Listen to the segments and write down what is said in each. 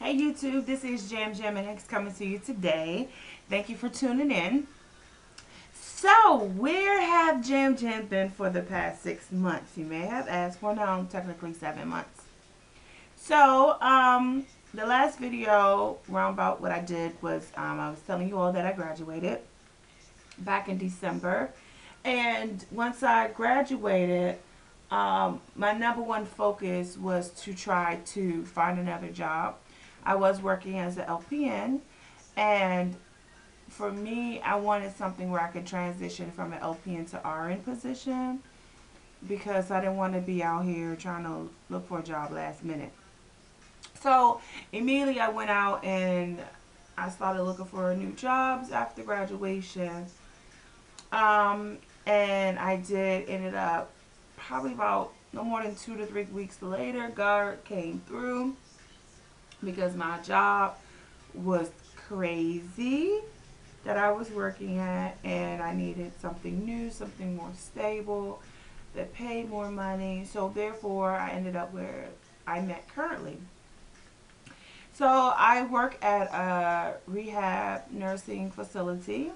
Hey YouTube, this is Jam and X coming to you today. Thank you for tuning in. So, where have Jam been for the past 6 months? You may have asked. Well, no, technically 7 months. So, the last video round about what I did was I was telling you all that I graduated back in December. And once I graduated, my number one focus was to try to find another job. I was working as an LPN, and for me, I wanted something where I could transition from an LPN to RN position because I didn't want to be out here trying to look for a job last minute. So immediately I went out and I started looking for new jobs after graduation. Um, and I did ended up probably about no more than 2 to 3 weeks later, God came through because my job was crazy that I was working at, and I needed something new, something more stable that paid more money. So therefore I ended up where I'm at currently. So I work at a rehab nursing facility,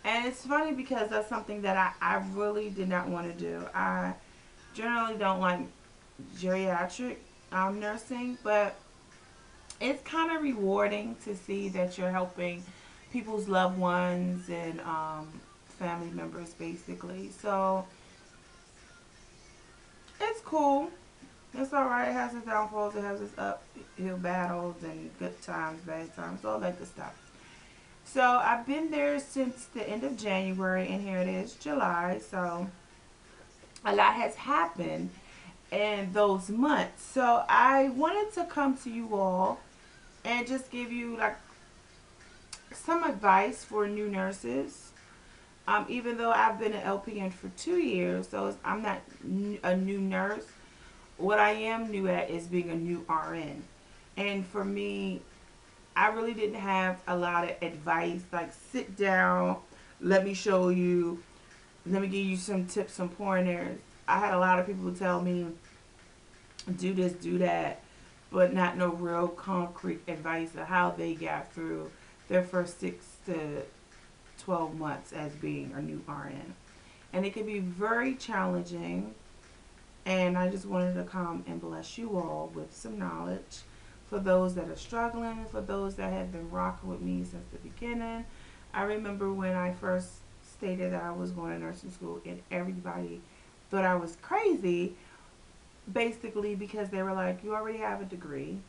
and it's funny because that's something that I really did not want to do. I generally don't like geriatric nursing, but it's kind of rewarding to see that you're helping people's loved ones and family members, basically. So it's cool. It's all right. It has its downfalls. It has its uphill battles and good times, bad times, all that good stuff. So I've been there since the end of January, and here it is, July. So a lot has happened in those months. So I wanted to come to you all and just give you like some advice for new nurses. Even though I've been an LPN for 2 years, so I'm not a new nurse. What I am new at is being a new RN. And for me, I really didn't have a lot of advice. Like, sit down, let me show you, let me give you some tips, some pointers. I had a lot of people tell me, do this, do that, but not no real concrete advice of how they got through their first 6 to 12 months as being a new RN. And it can be very challenging. And I just wanted to come and bless you all with some knowledge for those that are struggling, for those that have been rocking with me since the beginning. I remember when I first stated that I was going to nursing school, and everybody thought I was crazy, basically because they were like, you already have a degree.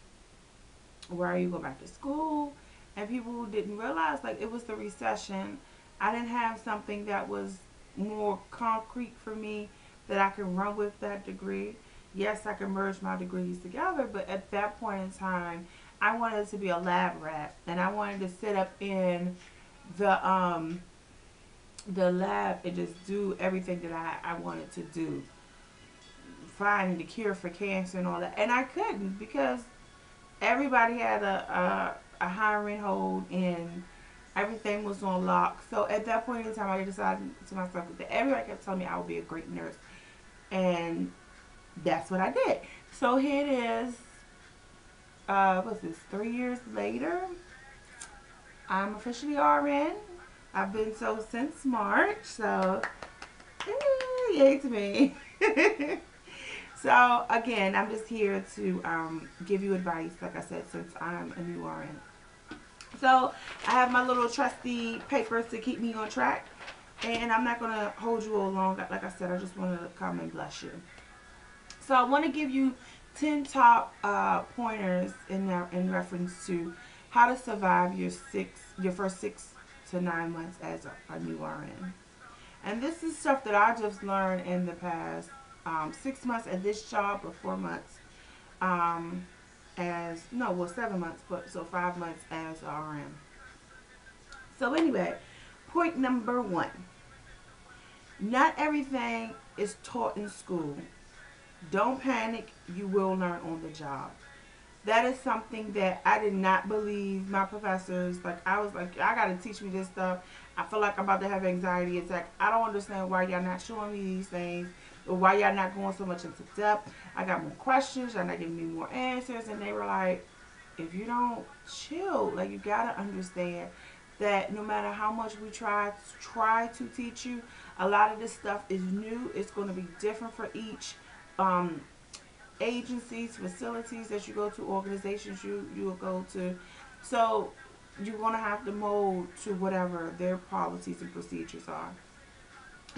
Why are you going back to school? And people didn't realize, like, it was the recession. I didn't have something that was more concrete for me that I can run with that degree. Yes, I can merge my degrees together, but at that point in time, I wanted to be a lab rat, and I wanted to sit up in the lab and just do everything that I wanted to do, find the cure for cancer and all that. And I couldn't because everybody had a hiring hold and everything was on lock. So at that point in time, I decided to myself that everybody kept telling me I would be a great nurse. And that's what I did. So here it is, what's this, 3 years later? I'm officially RN. I've been so since March. So, yay to me. So again, I'm just here to give you advice, like I said, since I'm a new RN. So I have my little trusty papers to keep me on track, and I'm not going to hold you all long. Like I said, I just wanted to come and bless you. So I want to give you 10 top pointers in reference to how to survive your first 6 to 9 months as a new RN. And this is stuff that I just learned in the past 6 months at this job, or 4 months as, no, well, 7 months, but so 5 months as RN. So anyway, point number one. Not everything is taught in school. Don't panic, you will learn on the job. That is something that I did not believe my professors, like, I was like, I gotta teach me this stuff. I feel like I'm about to have anxiety attack. I don't understand why y'all not showing me these things, or why y'all not going so much into depth. I got more questions, y'all not giving me more answers. And they were like, if you don't chill, like you gotta understand that no matter how much we try to teach you, a lot of this stuff is new. It's going to be different for each um, agencies, facilities that you go to, organizations you will go to. So you're going to have to mold to whatever their policies and procedures are.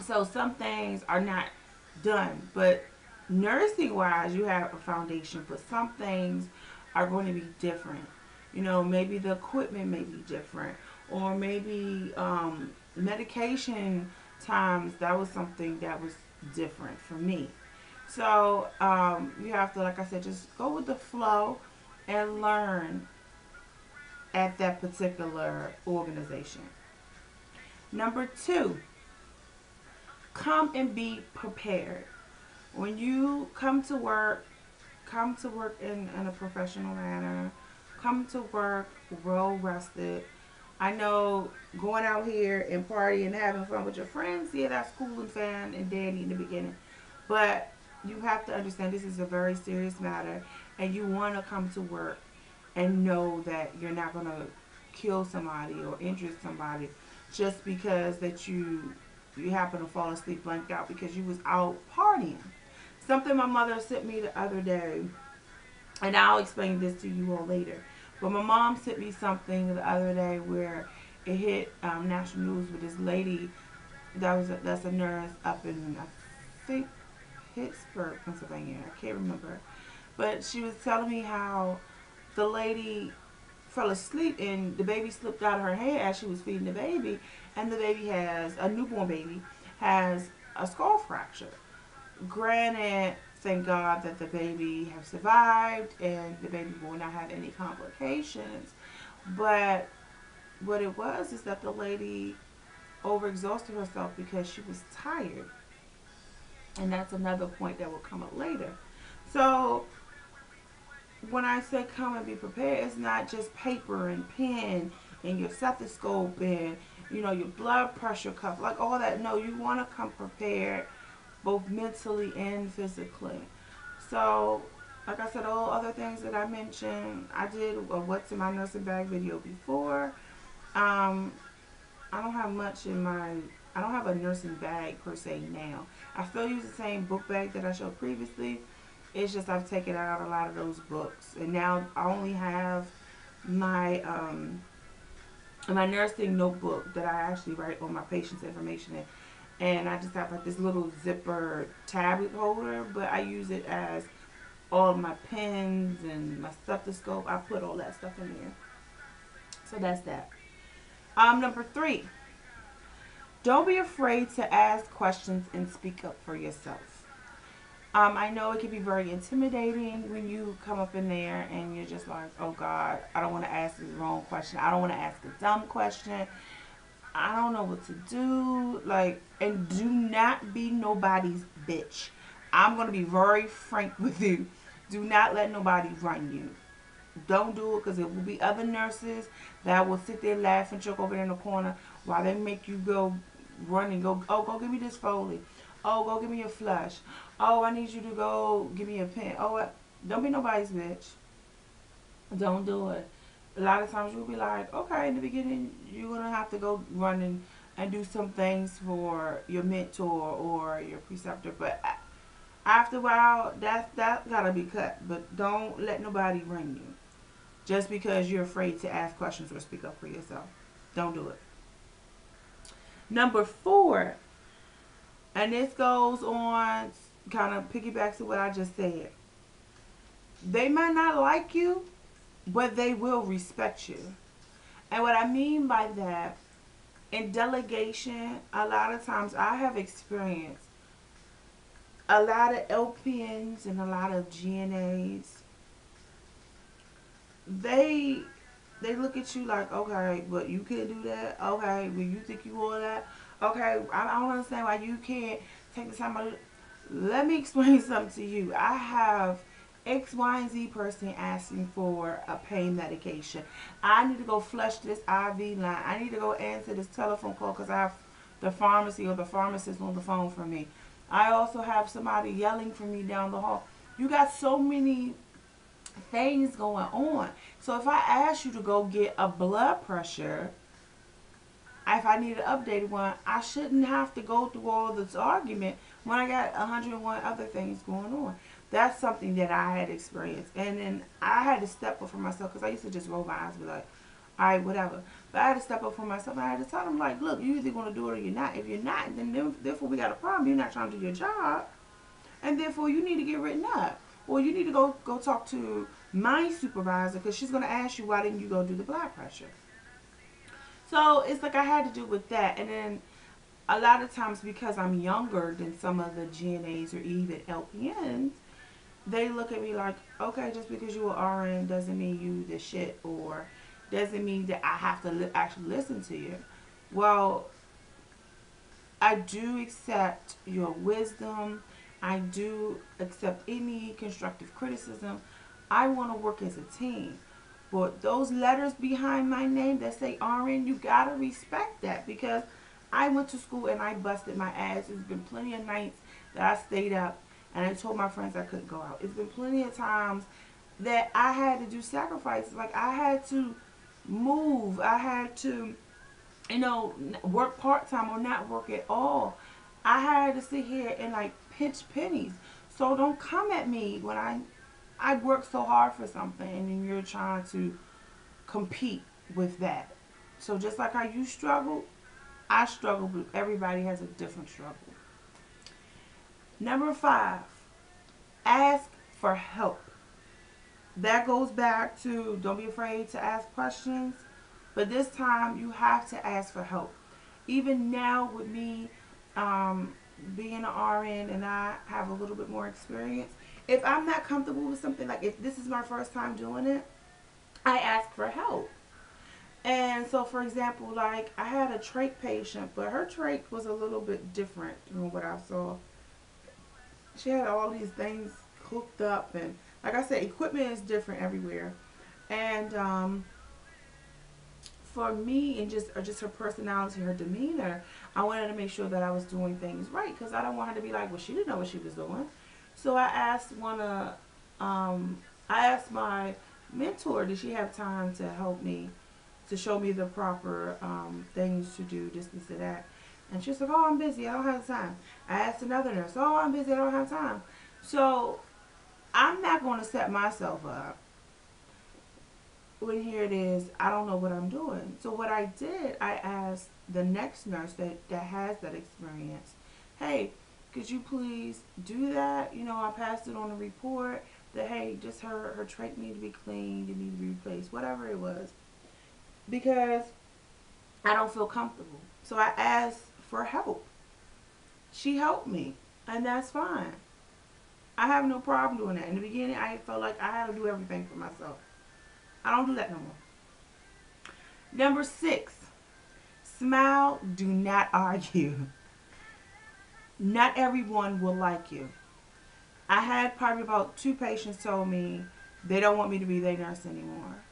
So some things are not done, but nursing wise, you have a foundation, but some things are going to be different. You know, maybe the equipment may be different, or maybe medication times. That was something that was different for me. So you have to, like I said, just go with the flow and learn at that particular organization. Number two, come and be prepared. When you come to work in a professional manner, come to work well rested. I know going out here and partying and having fun with your friends, yeah, that's cool and fun and dandy in the beginning. But you have to understand this is a very serious matter, and you want to come to work and know that you're not going to kill somebody or injure somebody just because that you happen to fall asleep blanked out because you was out partying. Something my mother sent me the other day, and I'll explain this to you all later. But my mom sent me something the other day where it hit national news with this lady that's a nurse up in, I think, Pittsburgh, Pennsylvania. I can't remember, but she was telling me how the lady fell asleep and the baby slipped out of her hand as she was feeding the baby, and the baby has a newborn baby has a skull fracture. Granted, thank God that the baby have survived and the baby will not have any complications. But what it was is that the lady overexhausted herself because she was tired. And that's another point that will come up later. So when I say come and be prepared, it's not just paper and pen and your stethoscope and your blood pressure cuff, like all that. No, you want to come prepared both mentally and physically. So, like I said, all other things that I mentioned, I did a what's in my nursing bag video before. Um, I don't have much in my, I don't have a nursing bag per se now. I still use the same book bag that I showed previously. It's just I've taken out a lot of those books, and now I only have my my nursing notebook that I actually write all my patient's information in. And I just have like this little zipper tablet holder, but I use it as all of my pens and my stethoscope. I put all that stuff in there. So that's that. Number three, don't be afraid to ask questions and speak up for yourself. I know it can be very intimidating when you come up in there and you're just like, oh God, I don't want to ask the wrong question. I don't want to ask a dumb question. I don't know what to do. Like, and do not be nobody's bitch. I'm going to be very frank with you. Do not let nobody run you. Don't do it, because there will be other nurses that will sit there, laugh and joke over there in the corner while they make you go run and go, oh, go give me this Foley. Oh, go give me a flush. Oh, I need you to go give me a pen. Oh, don't be nobody's bitch. Don't do it. A lot of times you'll be like, okay, in the beginning, you're going to have to go run and do some things for your mentor or your preceptor. But after a while, that got to be cut. But don't let nobody run you just because you're afraid to ask questions or speak up for yourself. Don't do it. Number four, and this goes on, kind of piggybacks to what I just said. They might not like you, but they will respect you. And what I mean by that, in delegation, a lot of times I have experienced a lot of LPNs and a lot of GNAs. They look at you like, okay, but you can't do that. Okay, well, you think you all that. Okay, I don't understand why you can't take the time out. Let me explain something to you. I have X, Y, and Z person asking for a pain medication. I need to go flush this IV line. I need to go answer this telephone call because I have the pharmacy or the pharmacist on the phone for me. I also have somebody yelling for me down the hall. You got so many things going on. So if I ask you to go get a blood pressure, if I need an updated one, I shouldn't have to go through all this argument when I got 101 other things going on. That's something that I had experienced. And then I had to step up for myself because I used to just roll my eyes and be like, all right, whatever. But I had to step up for myself and I had to tell them, like, look, you're either going to do it or you're not. If you're not, then therefore we got a problem. You're not trying to do your job. And therefore you need to get written up. Or you need to go talk to my supervisor because she's going to ask you why didn't you go do the blood pressure. So it's like I had to do with that. And then a lot of times because I'm younger than some of the GNAs or even LPNs, they look at me like, okay, just because you are RN doesn't mean you the shit, or doesn't mean that I have to actually listen to you. Well, I do accept your wisdom. I do accept any constructive criticism. I want to work as a team. But those letters behind my name that say RN, you gotta respect that because I went to school and I busted my ass. There's been plenty of nights that I stayed up and I told my friends I couldn't go out. It's been plenty of times that I had to do sacrifices. Like I had to move. I had to, work part-time or not work at all. I had to sit here and like pinch pennies. So don't come at me when I worked so hard for something and then you're trying to compete with that. So just like how you struggle, I struggle, but everybody has a different struggle. Number 5, ask for help. That goes back to don't be afraid to ask questions, but this time you have to ask for help. Even now with me being an RN and I have a little bit more experience, if I'm not comfortable with something, like if this is my first time doing it, I ask for help. And so, for example, like I had a trach patient, but her trach was a little bit different from what I saw. She had all these things hooked up, and like I said, equipment is different everywhere. And for me, and just her personality, her demeanor, I wanted to make sure that I was doing things right because I don't want her to be like, well, she didn't know what she was doing. So I asked my mentor, did she have time to help me, to show me the proper things to do, this, and that. And she's like, oh, I'm busy, I don't have time. I asked another nurse, oh, I'm busy, I don't have time. So I'm not going to set myself up when here it is, I don't know what I'm doing. So what I did, I asked the next nurse that has that experience, hey, could you please do that? I passed it on a report that, hey, just her trach need to be cleaned, it need to be replaced, whatever it was. Because I don't feel comfortable. So I asked for help. She helped me, and that's fine. I have no problem doing that. In the beginning, I felt like I had to do everything for myself. I don't do that no more. Number 6, smile, do not argue. Not everyone will like you. I had probably about 2 patients told me they don't want me to be their nurse anymore.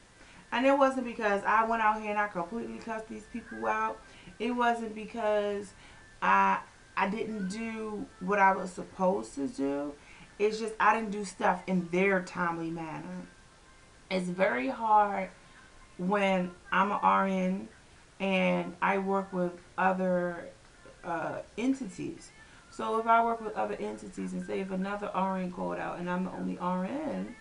And it wasn't because I went out here and I completely cussed these people out. It wasn't because I didn't do what I was supposed to do. It's just I didn't do stuff in their timely manner. It's very hard when I'm an RN and I work with other entities. So if I work with other entities and say if another RN called out and I'm the only RN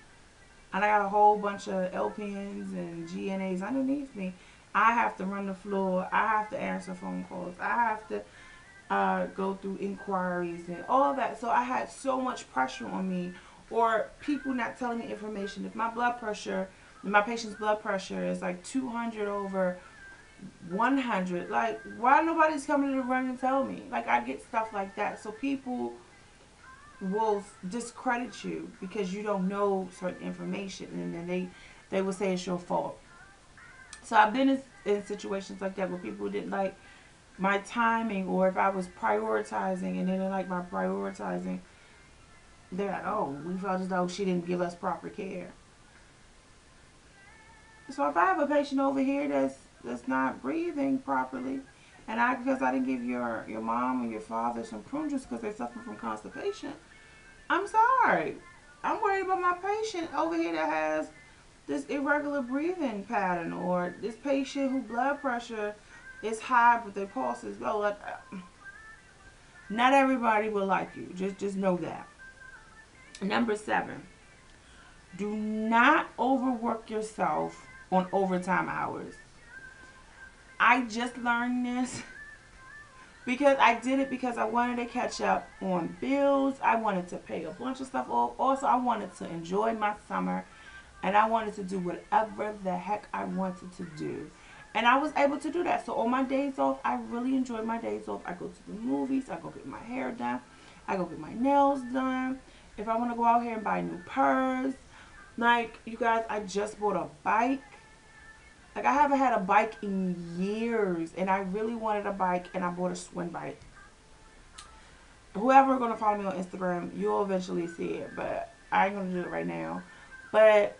and I got a whole bunch of LPNs and GNAs underneath me, I have to run the floor. I have to answer phone calls. I have to go through inquiries and all that. So I had so much pressure on me, or people not telling me information. If my patient's blood pressure is like 200 over 100, like why nobody's coming to the run and tell me? Like I get stuff like that. So people will discredit you because you don't know certain information, and then they will say it's your fault. So I've been in situations like that where people didn't like my timing, or if I was prioritizing and they didn't like my prioritizing, they're like, oh, we felt as though she didn't give us proper care. So if I have a patient over here that's not breathing properly, and because I didn't give your mom or your father some prune juice because they suffer from constipation, I'm sorry. I'm worried about my patient over here that has this irregular breathing pattern, or this patient who blood pressure is high but their pulse is low. Like, not everybody will like you. Just know that. Number 7, do not overwork yourself on overtime hours. I just learned this because I did it because I wanted to catch up on bills. I wanted to pay a bunch of stuff off. Also, I wanted to enjoy my summer, and I wanted to do whatever the heck I wanted to do. And I was able to do that. So on my days off, I really enjoy my days off. I go to the movies. I go get my hair done. I go get my nails done. If I want to go out here and buy a new purse. Like, you guys, I just bought a bike. Like, I haven't had a bike in years. And I really wanted a bike, and I bought a swing bike. Whoever going to follow me on Instagram, you'll eventually see it. But I ain't going to do it right now. But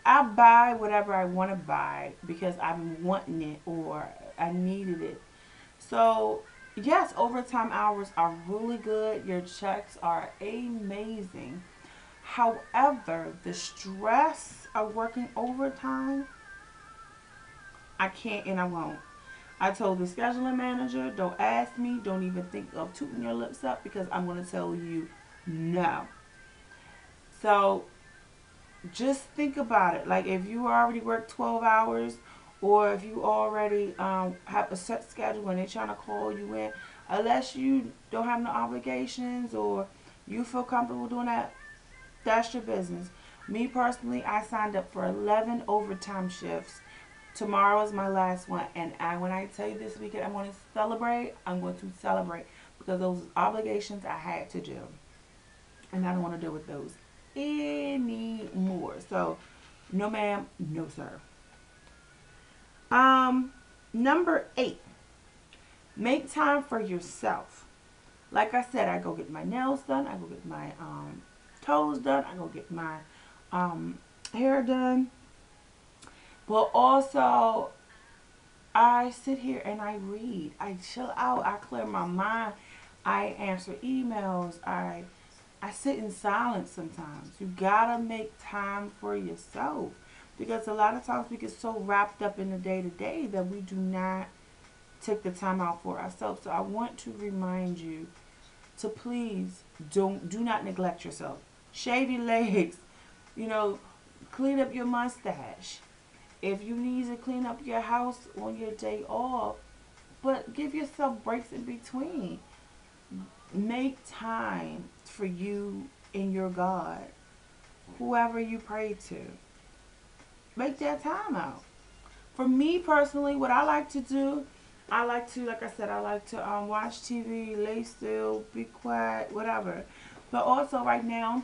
I buy whatever I want to buy because I'm wanting it or I needed it. So, yes, overtime hours are really good. Your checks are amazing. However, the stress of working overtime, I can't and I won't. I told the scheduling manager, don't ask me, don't even think of tooting your lips up because I'm going to tell you no. So, just think about it. Like, if you already work 12 hours or if you already have a set schedule and they're trying to call you in, unless you don't have no obligations or you feel comfortable doing that, that's your business. Me personally, I signed up for 11 overtime shifts. Tomorrow is my last one, and when I tell you this weekend I'm going to celebrate, I'm going to celebrate because those obligations I had to do, and I don't want to deal with those anymore. So, no ma'am, no sir. Number 8, make time for yourself. Like I said, I go get my nails done, I go get my toes done, I go get my hair done. But also, I sit here and I read. I chill out. I clear my mind. I answer emails. I sit in silence sometimes. You gotta make time for yourself. Because a lot of times we get so wrapped up in the day to day that we do not take the time out for ourselves. So I want to remind you to please do not neglect yourself. Shave your legs. You know, clean up your mustache. If you need to clean up your house on your day off, but give yourself breaks in between. Make time for you and your God, whoever you pray to. Make that time out. For me personally, what I like to do, I like to, like I said, I like to watch TV, lay still, be quiet, whatever. But also right now,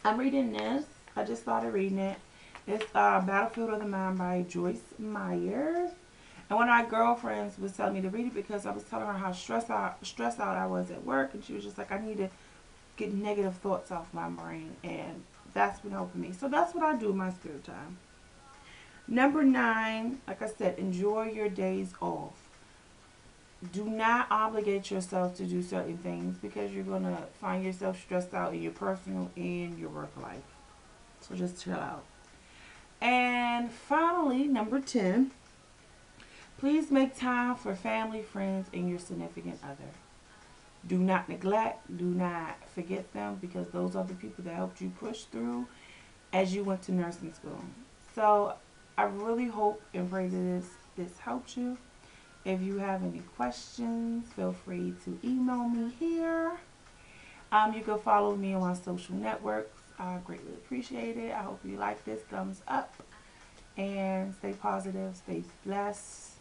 I'm reading this. I just started reading it. It's Battlefield of the Mind by Joyce Meyer. And one of my girlfriends was telling me to read it because I was telling her how stressed out I was at work. And she was just like, I need to get negative thoughts off my brain. And that's been helping me. So that's what I do in my spare time. Number 9, like I said, enjoy your days off. Do not obligate yourself to do certain things because you're going to find yourself stressed out in your personal and your work life. So just chill out. And finally, number 10, please make time for family, friends, and your significant other. Do not neglect, do not forget them because those are the people that helped you push through as you went to nursing school. So I really hope and pray that this helped you. If you have any questions, feel free to email me here. You can follow me on my social networks. I greatly appreciate it. I hope you like this. Thumbs up. And stay positive. Stay blessed.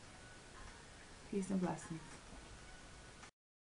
Peace and blessings.